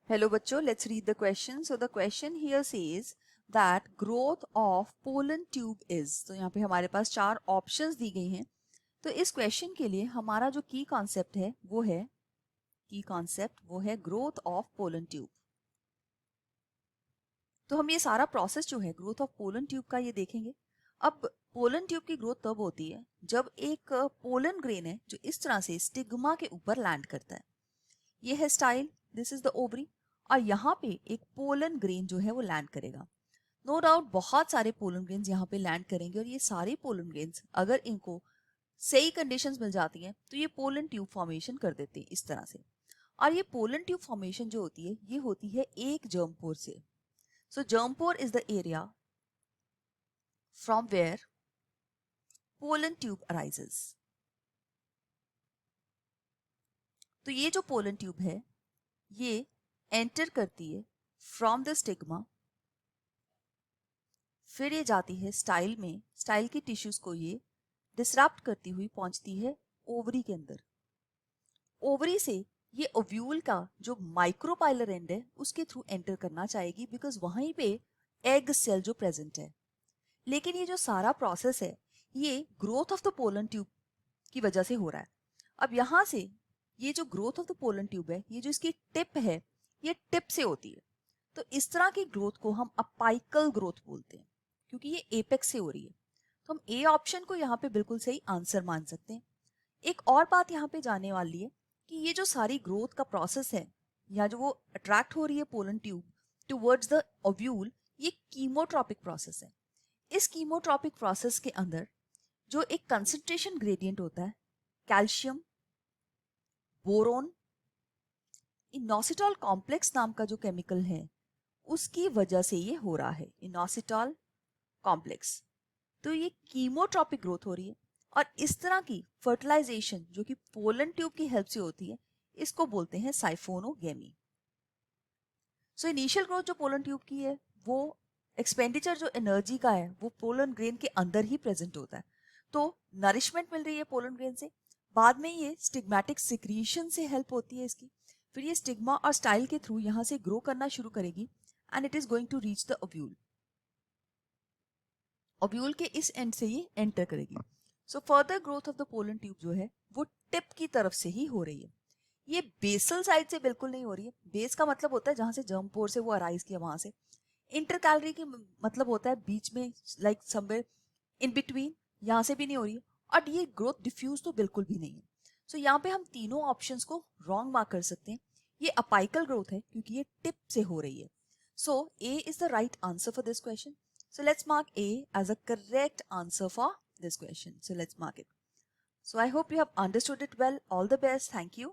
Hello बच्चों, let's read the question. So the question here says that growth of pollen tube is. तो यहाँ पे हमारे पास 4 options दी गई हैं. तो इस question के लिए हमारा जो key concept है वो है growth of pollen tube. तो हम ये सारा process जो है growth of pollen tube का ये देखेंगे. अब pollen tube की growth तब होती है जब एक pollen grain है जो इस तरह से stigma के ऊपर land करता है. ये है style, this is the ovary, और यहाँ पे एक पोलन ग्रेन जो है वो लैंड करेगा. नो डाउट बहुत सारे पोलन ग्रेन्स यहाँ पे लैंड करेंगे और ये सारे पोलन ग्रेन्स अगर इनको सही कंडीशंस मिल जाती हैं तो ये पोलन ट्यूब फॉर्मेशन कर देते हैं इस तरह से. और ये पोलन ट्यूब फॉर्मेशन जो होती है ये होती है एक जर्म पोर से. So germ pore is the area from where pollen tube arises. तो ये जो पोलन ट्यूब है ये एंटर करती है फ्रॉम द स्टिग्मा, फिर ये जाती है स्टाइल में, स्टाइल की टिश्यूज को ये डिसरप्ट करती हुई पहुंचती है ओवरी के अंदर. ओवरी से ये ओव्यूल का जो माइक्रोपाइलर एंड है उसके थ्रू एंटर करना चाहेगी बिकॉज वहीं पे एग सेल जो प्रेजेंट है. लेकिन ये जो सारा प्रोसेस है ये growth of the pollen tube की वजह से हो रहा है. अब यहाँ से ये जो growth of the pollen tube है, ये जो इसकी टिप है, ये टिप से होती है. तो इस तरह की ग्रोथ को हम अपाइकल ग्रोथ बोलते हैं क्योंकि ये एपेक्स से हो रही है. तो हम ए ऑप्शन को यहाँ पे बिल्कुल सही आंसर मान सकते हैं. एक और बात यहाँ पे जाने वाली है कि ये जो सारी ग्रोथ का प्रोसेस है या जो वो अट्रैक्ट हो रही है pollen tube towards the ovule, ये कीमोट्रॉपिक प्रोसेस है. इस कीमोट्रॉपिक प्रोसेस के अंदर जो एक कंसंट्रेशन ग्रेडियंट होता है, कैल्शियम, बोरोन, इनोसिटॉल कॉम्प्लेक्स नाम का जो केमिकल है उसकी वजह से ये हो रहा है, इनोसिटॉल कॉम्प्लेक्स. तो ये कीमोट्रॉपिक ग्रोथ हो रही है और इस तरह की फर्टिलाइजेशन जो कि पोलन ट्यूब की हेल्प से होती है इसको बोलते हैं साइफोनोगेमी. सो इनिशियल ग्रोथ जो पोलन ट्यूब की है वो एक्सपेंडिचर जो एनर्जी का है वो पोलन ग्रेन के अंदर ही प्रेजेंट होता है. तो नरिशमेंट मिल रही है पोलन ग्रेन से, बाद में ये स्टिग्मेटिक सिक्रीशन से हेल्प होती है इसकी, फिर ये स्टिग्मा और स्टाइल के थ्रू यहाँ से ग्रो करना शुरू करेगी and it is going to reach the ovule. Ovule के इस एंड से ये एंटर करेगी. So further growth of the pollen tube जो है वो टिप की तरफ से ही हो रही है. ये बेसल साइड से बिल्कुल नहीं हो रही है. बेस का मतलब होता है जहां से जर्म पोर से वो अराइज किया वहां से. इंटरकैलरी की मतलब होता है बीच में, लाइक समवेयर इन बिटवीन, यहाँ से भी नहीं हो रही है. और ये ग्रोथ डिफ्यूज तो बिल्कुल भी नहीं है. सो यहाँ पे हम तीनों ऑप्शंस को रॉन्ग मार्क कर सकते हैं. ये अपाइकल ग्रोथ है क्योंकि ये टिप से हो रही है. So A is the right answer for this question. So let's mark A as a correct answer for this question. So let's mark it. So I hope you have understood it well. All the best. Thank you.